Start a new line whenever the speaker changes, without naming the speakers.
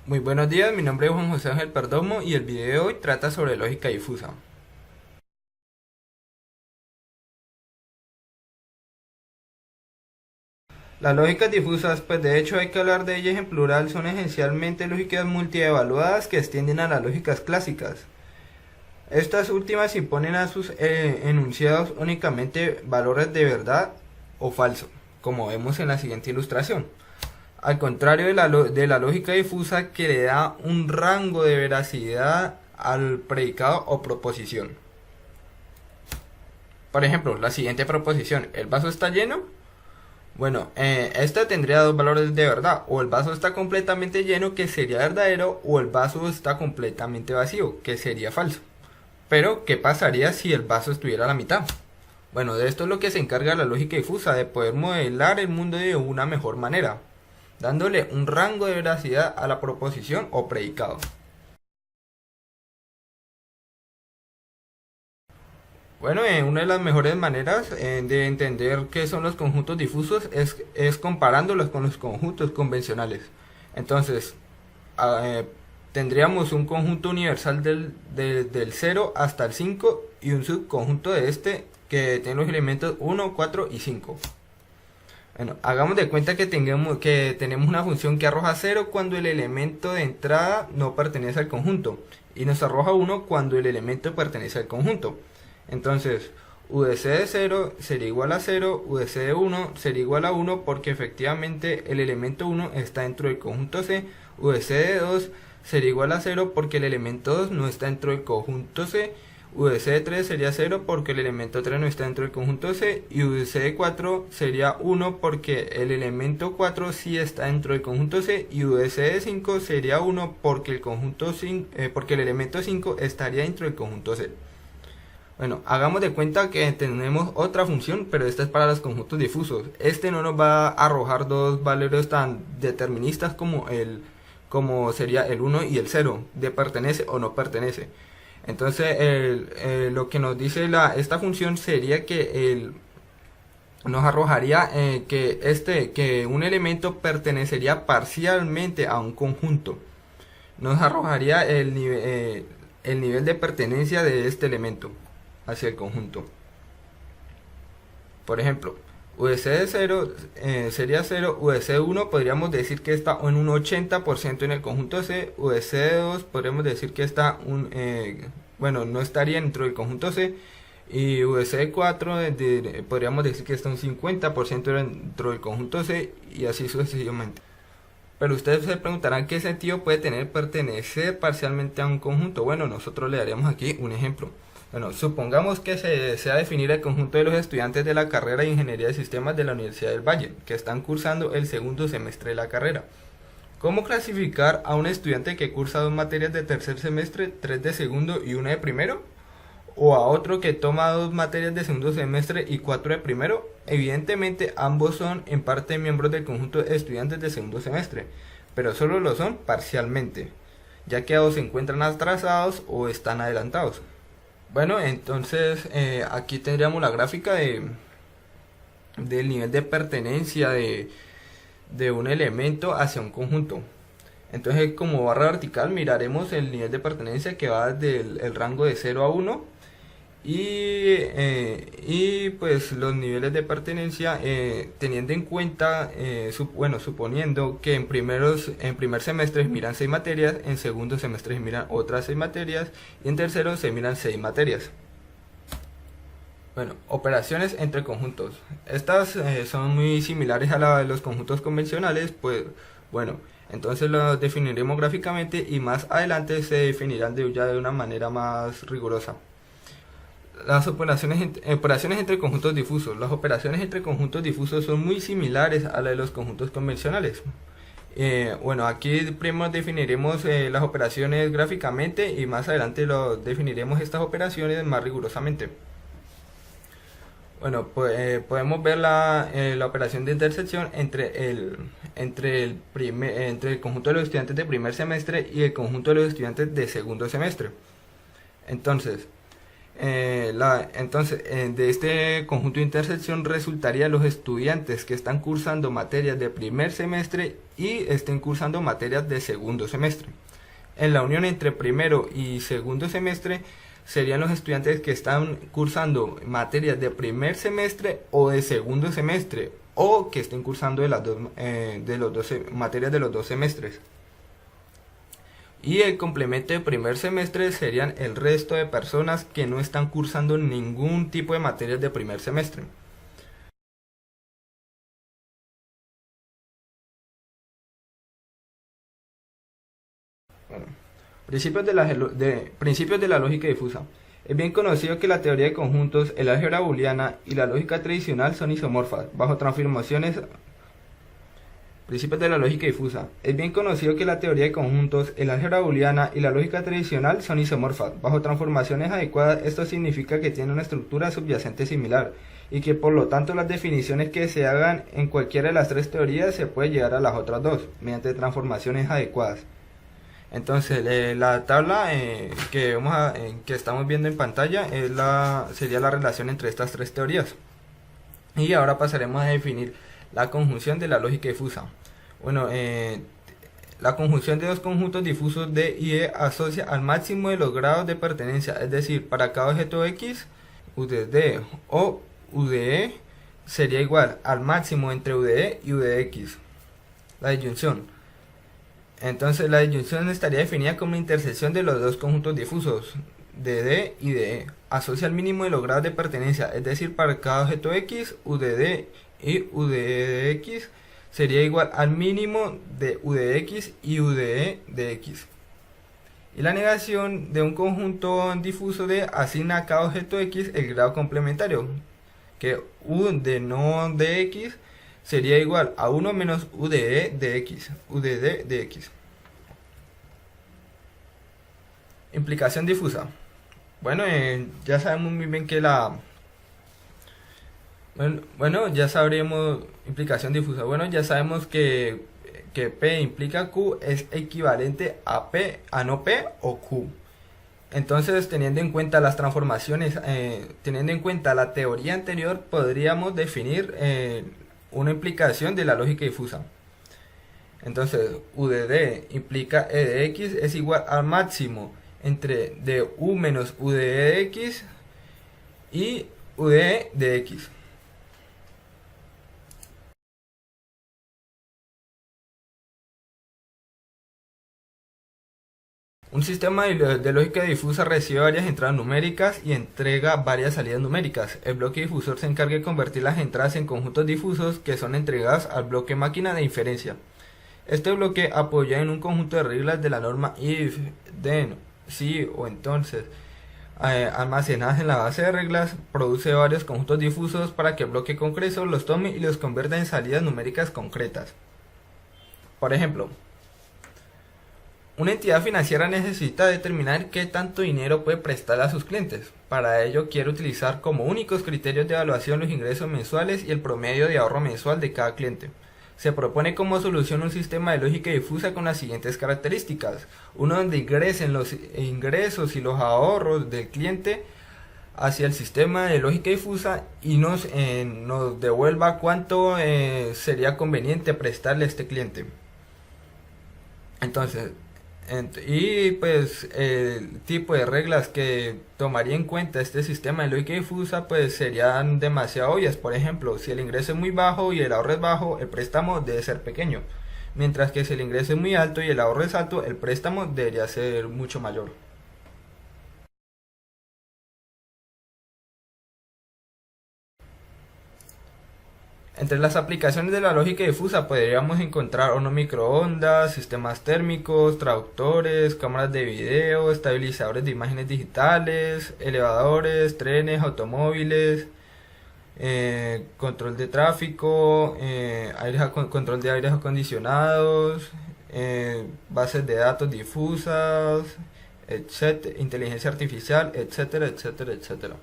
Muy buenos días, mi nombre es Juan José Ángel Perdomo y el video de hoy trata sobre lógica difusa. Las lógicas difusas, pues de hecho hay que hablar de ellas en plural, son esencialmente lógicas multievaluadas que extienden a las lógicas clásicas. Estas últimas imponen a sus enunciados únicamente valores de verdad o falso, como vemos en la siguiente ilustración. Al contrario de la lógica difusa que le da un rango de veracidad al predicado o proposición. Por ejemplo, la siguiente proposición, ¿el vaso está lleno? Bueno, esta tendría dos valores de verdad, o el vaso está completamente lleno, que sería verdadero, o el vaso está completamente vacío, que sería falso. Pero, ¿qué pasaría si el vaso estuviera a la mitad? Bueno, de esto es lo que se encarga la lógica difusa, de poder modelar el mundo de una mejor manera, dándole un rango de veracidad a la proposición o predicado. Bueno, una de las mejores maneras de entender qué son los conjuntos difusos es comparándolos con los conjuntos convencionales. Entonces, eh, tendríamos un conjunto universal del 0 hasta el 5 y un subconjunto de este que tiene los elementos 1, 4 y 5. Bueno, hagamos de cuenta que tenemos una función que arroja 0 cuando el elemento de entrada no pertenece al conjunto y nos arroja 1 cuando el elemento pertenece al conjunto. Entonces, UDC de 0 sería igual a 0, UDC de 1 sería igual a 1 porque efectivamente el elemento 1 está dentro del conjunto C, UDC de 2 sería igual a 0 porque el elemento 2 no está dentro del conjunto C, UDC de 3 sería 0 porque el elemento 3 no está dentro del conjunto C y UDC de 4 sería 1 porque el elemento 4 sí está dentro del conjunto C y UDC de 5 sería 1 porque porque el elemento 5 estaría dentro del conjunto C. Bueno, hagamos de cuenta que tenemos otra función, pero esta es para los conjuntos difusos. Este no nos va a arrojar dos valores tan deterministas como sería el 1 y el 0, de pertenece o no pertenece. Entonces, lo que nos dice esta función sería que nos arrojaría que un elemento pertenecería parcialmente a un conjunto. Nos arrojaría el nivel de pertenencia de este elemento hacia el conjunto. Por ejemplo, UDC de 0 sería 0, UDC de 1 podríamos decir que está en un 80% en el conjunto C, UDC de 2 podríamos decir que está no estaría dentro del conjunto C, y UDC de 4 podríamos decir que está un 50% dentro del conjunto C, y así sucesivamente. Pero ustedes se preguntarán qué sentido puede tener pertenecer parcialmente a un conjunto. Bueno, nosotros le daremos aquí un ejemplo. Bueno, supongamos que se desea definir el conjunto de los estudiantes de la carrera de Ingeniería de Sistemas de la Universidad del Valle, que están cursando el segundo semestre de la carrera. ¿Cómo clasificar a un estudiante que cursa 2 materias de tercer semestre, 3 de segundo y 1 de primero? ¿O a otro que toma 2 materias de segundo semestre y 4 de primero? Evidentemente ambos son en parte miembros del conjunto de estudiantes de segundo semestre, pero solo lo son parcialmente, ya que o se encuentran atrasados o están adelantados. Bueno, entonces aquí tendríamos la gráfica del nivel de pertenencia de un elemento hacia un conjunto. Entonces, como barra vertical miraremos el nivel de pertenencia que va desde el rango de 0 a 1 y pues los niveles de pertenencia teniendo en cuenta, suponiendo que en primer semestre se miran 6 materias, en segundo semestre se miran otras 6 materias y en tercero se miran 6 materias. Bueno, operaciones entre conjuntos. Estas son muy similares a la de los conjuntos convencionales, pues bueno, entonces los definiremos gráficamente y más adelante se definirán ya de una manera más rigurosa. Las operaciones entre conjuntos difusos. Las operaciones entre conjuntos difusos son muy similares a las de los conjuntos convencionales. Aquí primero definiremos las operaciones gráficamente y más adelante definiremos estas operaciones más rigurosamente. Bueno, pues podemos ver la operación de intersección entre el conjunto de los estudiantes de primer semestre y el conjunto de los estudiantes de segundo semestre. Entonces, Entonces, de este conjunto de intersección resultaría los estudiantes que están cursando materias de primer semestre y estén cursando materias de segundo semestre. En la unión entre primero y segundo semestre serían los estudiantes que están cursando materias de primer semestre o de segundo semestre, o que estén cursando materias de los dos semestres. Y el complemento de primer semestre serían el resto de personas que no están cursando ningún tipo de materias de primer semestre. Bueno, principios de la lógica difusa. Es bien conocido que la teoría de conjuntos, el álgebra booleana y la lógica tradicional son isomorfas, bajo transformaciones. Principios de la lógica difusa. Es bien conocido que la teoría de conjuntos, el álgebra booleana y la lógica tradicional son isomorfas. Bajo transformaciones adecuadas, esto significa que tienen una estructura subyacente similar y que por lo tanto las definiciones que se hagan en cualquiera de las tres teorías se puede llegar a las otras dos mediante transformaciones adecuadas. Entonces, la tabla que estamos viendo en pantalla sería la relación entre estas tres teorías. Y ahora pasaremos a definir la conjunción de la lógica difusa. Bueno, la conjunción de dos conjuntos difusos D y E asocia al máximo de los grados de pertenencia, es decir, para cada objeto X, U de D o U de E sería igual al máximo entre U de E y U de X. La disyunción. Entonces, la disyunción estaría definida como la intersección de los dos conjuntos difusos de D y de E. Asocia al mínimo de los grados de pertenencia, es decir, para cada objeto X, U de D y U de X sería igual al mínimo de U de X y U de E de X. Y la negación de un conjunto difuso de asigna a cada objeto X el grado complementario, que U de no de X sería igual a 1 menos U de E de X, U de D de X. Implicación difusa. Bueno, ya sabemos muy bien que Bueno, ya sabremos implicación difusa. Bueno, ya sabemos que P implica Q es equivalente a P, a no P o Q. Entonces, teniendo en cuenta las transformaciones, teniendo en cuenta la teoría anterior, podríamos definir una implicación de la lógica difusa. Entonces, U de D implica E de X es igual al máximo entre de U menos U de E de X y U de E de X. Un sistema de lógica difusa recibe varias entradas numéricas y entrega varias salidas numéricas. El bloque difusor se encarga de convertir las entradas en conjuntos difusos que son entregadas al bloque máquina de inferencia. Este bloque, apoyado en un conjunto de reglas de la norma if, then, si o entonces, almacenadas en la base de reglas, produce varios conjuntos difusos para que el bloque concreto los tome y los convierta en salidas numéricas concretas. Por ejemplo, una entidad financiera necesita determinar qué tanto dinero puede prestar a sus clientes. Para ello quiere utilizar como únicos criterios de evaluación los ingresos mensuales y el promedio de ahorro mensual de cada cliente. Se propone como solución un sistema de lógica difusa con las siguientes características. Uno donde ingresen los ingresos y los ahorros del cliente hacia el sistema de lógica difusa y nos devuelva cuánto sería conveniente prestarle a este cliente. Entonces, y pues el tipo de reglas que tomaría en cuenta este sistema de lógica difusa pues serían demasiado obvias. Por ejemplo, si el ingreso es muy bajo y el ahorro es bajo, el préstamo debe ser pequeño, mientras que si el ingreso es muy alto y el ahorro es alto, el préstamo debería ser mucho mayor. Entre las aplicaciones de la lógica difusa podríamos encontrar hornos microondas, sistemas térmicos, traductores, cámaras de video, estabilizadores de imágenes digitales, elevadores, trenes, automóviles, control de tráfico, control de aires acondicionados, bases de datos difusas, etcétera, inteligencia artificial, etcétera, etcétera, etcétera.